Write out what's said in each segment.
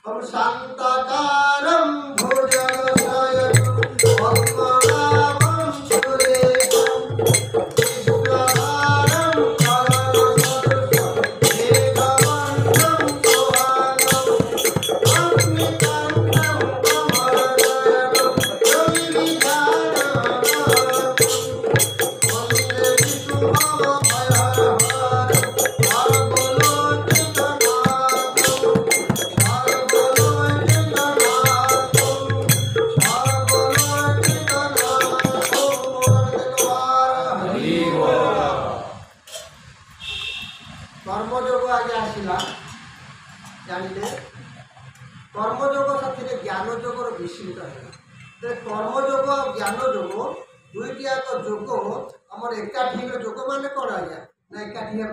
ओम शांताकारं भुजगशयनं पद्मनाभं सुरेशं विश्वभारं गगनसदृशं मेघवर्णं सुहागं अग्निकान्तं कमलनयनं योगिविचारणं वन्दे विष्णुभवभयहरं कर्मयोग आगे आसला जानिले कर्मयोग साथी ज्ञान योगर विस्तृत है कर्मयोग ज्ञान योग दुईटियाक योग आमर एकाठी योग मान कौन आज्ञा ना एकाठी है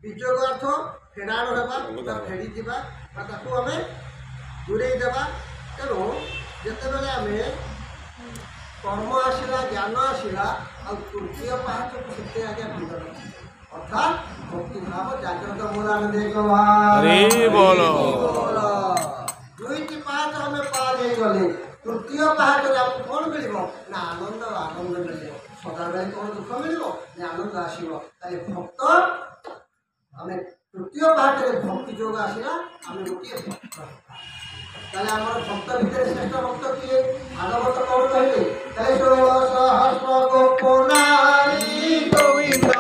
वियोग अर्थ फेराण होगा फेरी आम दूरे देवा तेणु जितेबले आम कर्म आसला ज्ञान आसला आ तृतीय पाहच को से आगे भिड़ अर्थात भक्ति भाव जागृत मूलान दुईटी पाहच आम पार हो गले तृतीय पाहच कौन मिल ना आनंद आनंद मिल सदाबेले कौन दुख मिल ना आनंद आसो भक्त आम तृतीय पाहच भक्ति योग आसला आम गोटे भक्त आम भक्त भितर श्रेष्ठ भक्त किए भागवत कौन कहले सहस्र गोपनारी गोविंद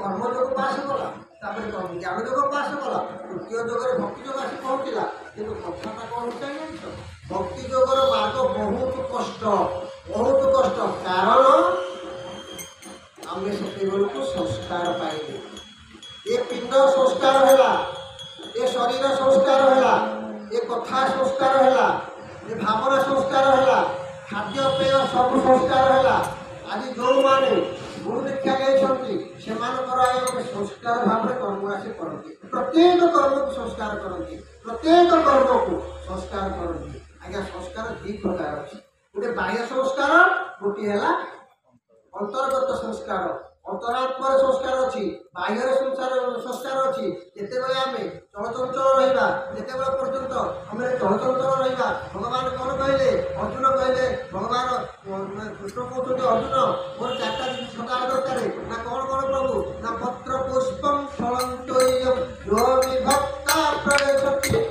कर्मयोग पास कला ज्ञान योग पास कला तृतीय जगह भक्ति योग आसी पहुँचला कि कथाटा कौन चाहिए भक्ति योगर मार्ग बहुत कष्ट कारण आम से संस्कार पाइले ये पिंड संस्कार है ये शरीर संस्कार है ये कथा संस्कार है ये भावना संस्कार है खाद्य पेय सब संस्कार है आज जो मैंने गुरु दीक्षा गई से संस्कार भाव में कर्म राशि करती प्रत्येक कर्म को संस्कार करती प्रत्येक कर्म को संस्कार करती आज्ञा संस्कार दु प्रकार अच्छे गोटे बाह्य संस्कार गोटे है अंतर्गत संस्कार अंतरात्म संस्कार अच्छी बाह्य संस्कार अच्छी जितेबाला आम चलचंचल रहा जितेबाला पर्यंत आम चलचंचल रहा भगवान कौन कहले अर्जुन कहले भगवान कृष्ण कहते अर्जुन मोर चार्टा जिन सकाल दरकार ना कौन कौन प्रभु ना पत्र पुष्पम फलंतोयम यो विभक्ता प्रवेशति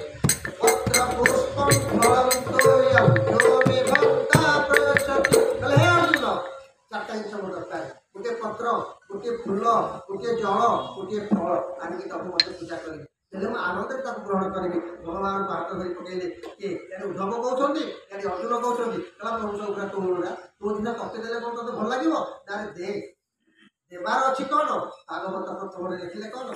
पत्र पुष्पम फलंतोयम यो विभक्ता प्रवेशति कहले हे अर्जुन चार्टा जिन मोर दरकार गोटे पत्र गोटे फूल गोटे जल गोटे फल आनिक तक मत पूजा करी आनंद ग्रहण करी भगवान को हाथ धरी पकड़े किए उद्धव कहते अर्जुन कहते प्रभु सब तो तू दिन तत्ते देने कौन तुझे भल लगे ना दे देवार अच्छी कौन भागवत प्रथम लिखिले कौन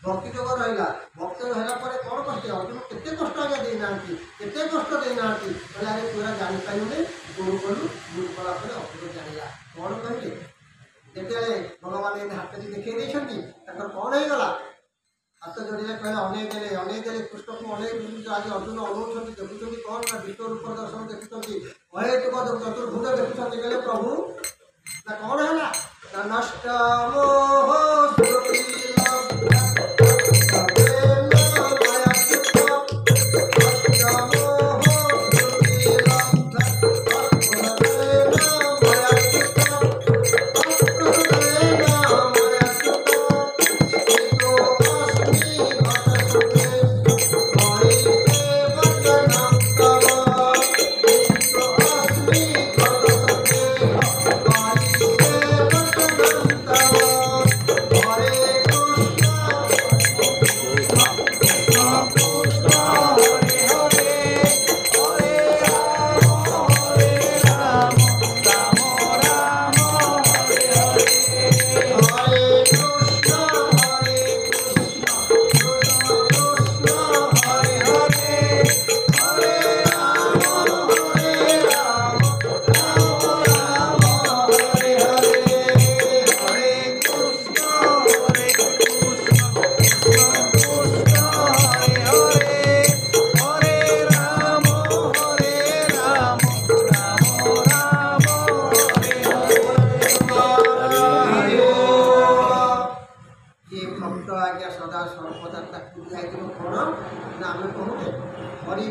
भक्ति जोग रहा भक्त रहा कौन कष्ट अर्जुन केते कष्ट आज्ञा देना केते कष्ट देना पूरा जापारे गुरु कलु गुरु कलापर अर्जुन जाना कौन कहले ଯେତେବେଳେ ଭଗବାନ ଏମିତି ହାତଟି ଦେଖେଇ ଦେଇଛନ୍ତି ତାଙ୍କର କ'ଣ ହେଇଗଲା? ହାତ ଯୋଡ଼ିଲେ କହିଲେ ଅନେଇ ଦେଲେ କୃଷ୍ଣକୁ ଅନେକ ଆଜି ଅର୍ଜୁନ ଅନଉଛନ୍ତି, ଦେଖୁଛନ୍ତି କ'ଣ ନା ବିଶ୍ୱ ରୂପ ଦର୍ଶନ ଦେଖୁଛନ୍ତି, ଅହେତୁକ ଚତୁର୍ଭୁଜ ଦେଖୁଛନ୍ତି। କହିଲେ ପ୍ରଭୁ ନା କ'ଣ ହେଲା? ନା ନଷ୍ଟ ମୋହ ସ୍ମୃତି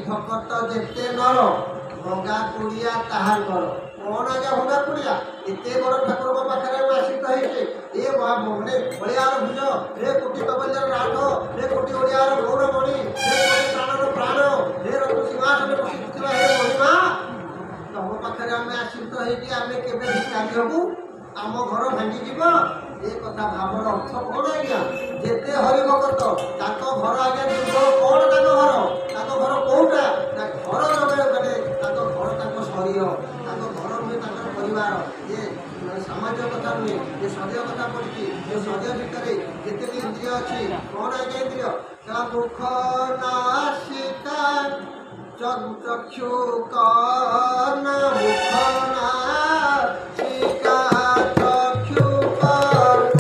ভকত যেতে নর ভঙ্গা কুড়িয়া তাহার ঘর। କ'ଣ ଆଜ୍ଞା ଭଙ୍ଗା କୁଡ଼ିଆ? ଏତେ ବଡ଼ ଠାକୁରଙ୍କ ପାଖରେ ଆମେ ଆସିତ ହେଇଛେ। ଏ ମାନେ ଓଡ଼ିଆର ଭୁଜ, ହେ କୋଟି କବଲ୍ୟର ରାଠ, ହେ କୋଟି ଓଡ଼ିଆର ଗୌରମଣି, ହେ କୋଟି ପ୍ରାଣର ପ୍ରାଣ, ହେ ରତ୍ନ ସିଂହାସନରେ ବସିଥିବା ହେ ମହିମା, ତମ ପାଖରେ ଆମେ ଆସିତ ହେଇକି ଆମେ କେବେ ଭିକାରୀ ହବୁ? ଆମ ଘର ଭାଙ୍ଗିଯିବ? ଏ କଥା ଭାବର ଅର୍ଥ କ'ଣ ଆଜ୍ଞା? ଯେତେ ହରିଭକତ ତାଙ୍କ ଘର ଆଜ୍ଞା ଦୁର୍ଗ କ'ଣ ତାଙ୍କ ଘର? ତାଙ୍କ ଘର କୋଉଟା? ନା ଘର ଜମେ ମାନେ ତାଙ୍କ ଘର ତାଙ୍କ ଶରୀର, ତାଙ୍କ ଘର ନୁହେଁ ତାଙ୍କର ପରିବାର। ଏ ସାମାଜିକ କଥା ନୁହେଁ, ଏ ଶରୀର କଥା ପଡ଼ିଛି। ଏ ଶରୀର ଭିତରେ ଯେତିକି ଇନ୍ଦ୍ରିୟ ଅଛି କ'ଣ ଆଜ୍ଞା ଇନ୍ଦ୍ରିୟ? ତା ମୁଖ ନାସିକା ଚକ୍ଷୁ କର୍ଣ୍ଣ ମୁଖ ନାସିକା ଚକ୍ଷୁ କର୍ଣ୍ଣ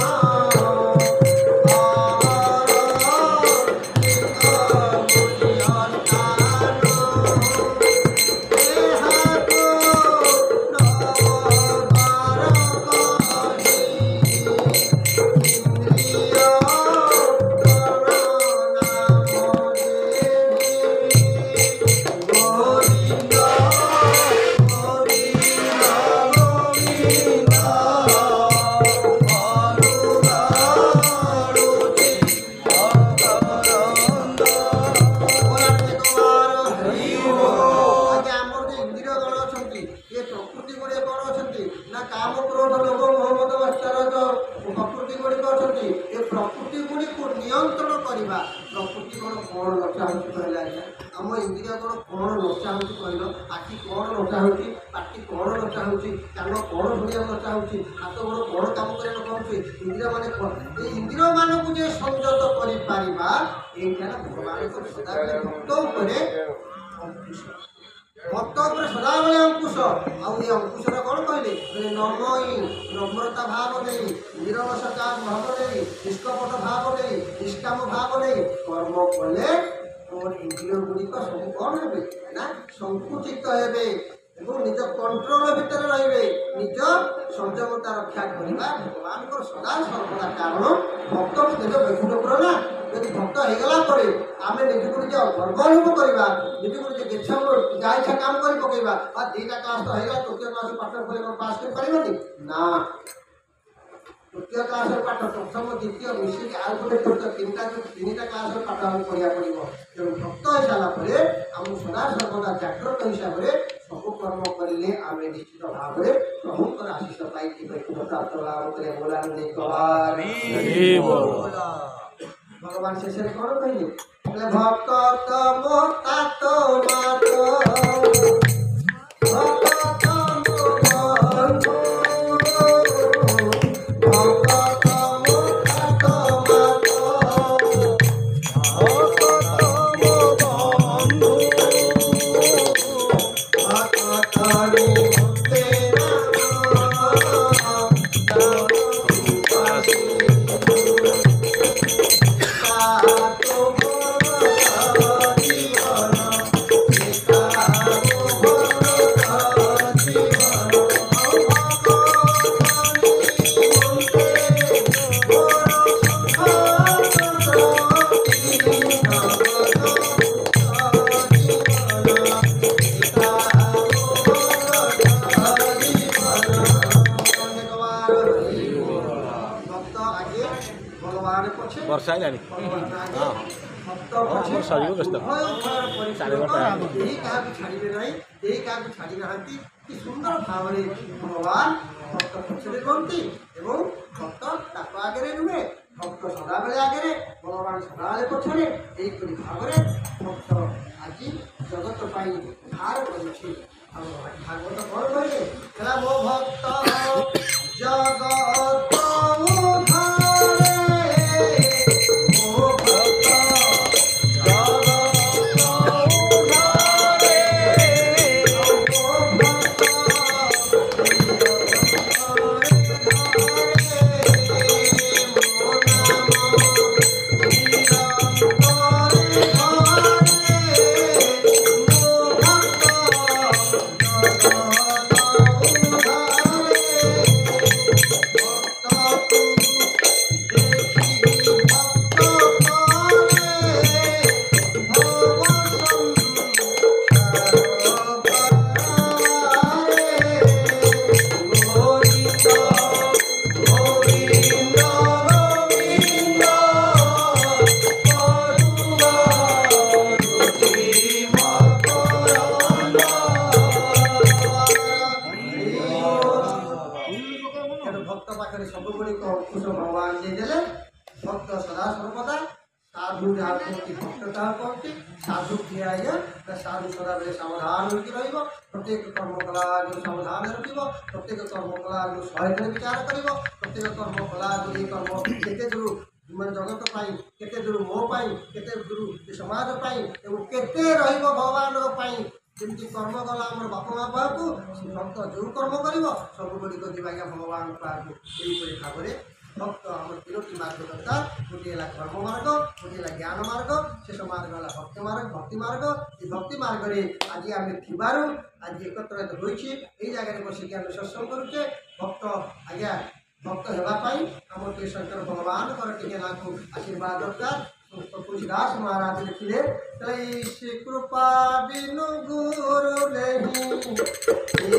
ଭକ୍ତ ଉପରେ ସଦାବେଳେ ଅଙ୍କୁଶ। ଆଉ ଏ ଅଙ୍କୁଶର କ'ଣ କହିଲେ? ନମଇ ନମ୍ରତା ଭାବ ନେଇ, ନିରବସତା ଭାବ ନେଇ, ନିଷ୍କପଟ ଭାବ ନେଇ, ନିଷ୍କାମ ଭାବ ନେଇ କର୍ମ କଲେ ତୋର ଇନ୍ଦ୍ରିୟ ଗୁଡ଼ିକ ସବୁ କ'ଣ ହେବେ? ନା ସଂକୁଚିତ ହେବେ ଏବଂ ନିଜ କଣ୍ଟ୍ରୋଲ ଭିତରେ ରହିବେ। ନିଜ ସଂଯମତା ରକ୍ଷା କରିବା ଭଗବାନଙ୍କର ସଦା ସର୍ବଦା। କାରଣ ଭକ୍ତକୁ ନିଜ ବୈକୁଣ୍ଠ ନା ଯଦି ଭକ୍ତ ହେଇଗଲା ପରେ ଆମେ ନିଜକୁ ନିଜ ଗର୍ବ ଅନୁଭବ କରିବା, ନିଜକୁ ନିଜ ଗେଛ ଯାହା ଇଚ୍ଛା କାମ କରି ପକେଇବା। ଆଉ 2ଟା କ୍ଲାସ୍ ତ ହେଇଗଲା, ତୃତୀୟ କ୍ଲାସ୍ ପାଠ ପଢ଼ିଲେ କ'ଣ ପାସ୍ କରିପାରିବନି? ନା, ତୃତୀୟ କ୍ଲାସ୍ର ପାଠ ପ୍ରଥମ ଦ୍ୱିତୀୟ ମିଶିକି ଆଉ ଗୋଟେ ତିନିଟା କ୍ଲାସ୍ର ପାଠ ଆମକୁ ପଢ଼ିବାକୁ ପଡ଼ିବ। ତେଣୁ ଭକ୍ତ ହେଇସାରିଲା ପରେ ଆମକୁ ସଦା ସର୍ବଦା ଜାଗ୍ରତ ହିସାବରେ ସବୁ କର୍ମ କରିଲେ ଆମେ ନିଶ୍ଚିତ ଭାବରେ ପ୍ରଭୁଙ୍କର ଆଶୀଷ ପାଇକି ବୈକୁଣ୍ଠ ପ୍ରାପ୍ତ ଲାଭ କରିବା। ଭଗବାନ ଶେଷରେ କ'ଣ କହିଲେ? ଭକ୍ତ ମୋ ତାତ ମାତ भगवान पछे वर्षा आइलानी भगवान आगे हाँ भक्त हाँ पछे हमर सरीर व्यस्त उभय उभयर साढ़े परिपूरक बारटा यही काहाକୁ ଛାଡ଼ିବେ ନାହିଁ यही କାହାକୁ ଛାଡ଼ି ନାହାନ୍ତି କି ସୁନ୍ଦର ଭାବରେ ଭଗବାନ ଭକ୍ତ ପଛରେ ରୁହନ୍ତି ଏବଂ ଭକ୍ତ ତାଙ୍କ ଆଗରେ ରୁହେ ଭକ୍ତ ସଦାବେଳେ ଆଗରେ ଭଗବାନ ସଦାବେଳେ ପଛରେ ଏହିପରି ଭାବରେ ଭକ୍ତ ଆଜି ଜଗତ ପାଇଁ ଧାର କରିଛି ଆଉ ଭାଗବତ କ'ଣ କହିଲେ ହେଲା ମୋ ଭକ୍ତ ଜଗତ भक्त पाखे सबुगुड़िक अंकुश भगवान देदेले भक्त सदा सर्वदा साधु जहाँ कहती भक्त जहाँ कहती साधु किए आज्ञा साधु सदाबले सावधान होकर प्रत्येक कर्म कला सावधान रखिब प्रत्येक कर्म कला सहित विचार कर प्रत्येक कर्म कला ये कर्म केते दूर मैंने जगत पाई केते दूर मो पाई केते दूर समाज पाई एवं केते रहिब भगवान पाई जमी कर्म गला आम बाप माँ पाकू से भक्त जो कर्म कर सबुगुड़िक जीवा भगवान पाकू यहीपरि भाव में भक्त आम तीनोटी मार्ग दरकार गोटे कर्म मार्ग गोटे ज्ञान मार्ग शेष मार्ग है भक्ति मार्ग ये भक्ति मार्ग में आज आम थी आज एकत्रित होती जगह बसिक आम सत्संग करुचे भक्त आज्ञा भक्त होगापाई आम टे शंकर भगवान टे आशीर्वाद दरकार तुलसीदास महाराज लिखिले ऐसी कृपा बिनु गुरु नहीं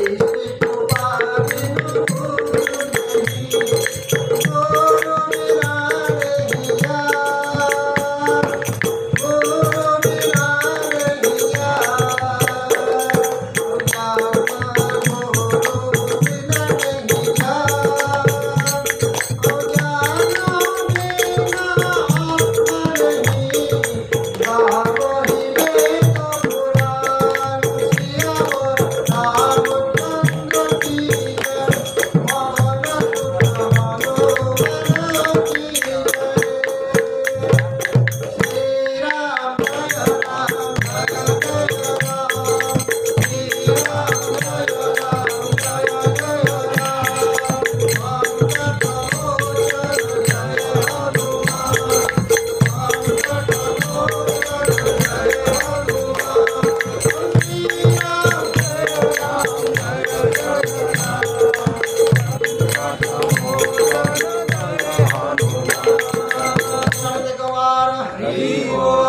ऐसी कृपा बिनु गुरु नहीं गुरु बिना रहिया गुरु बिना रहिया हरि बोल।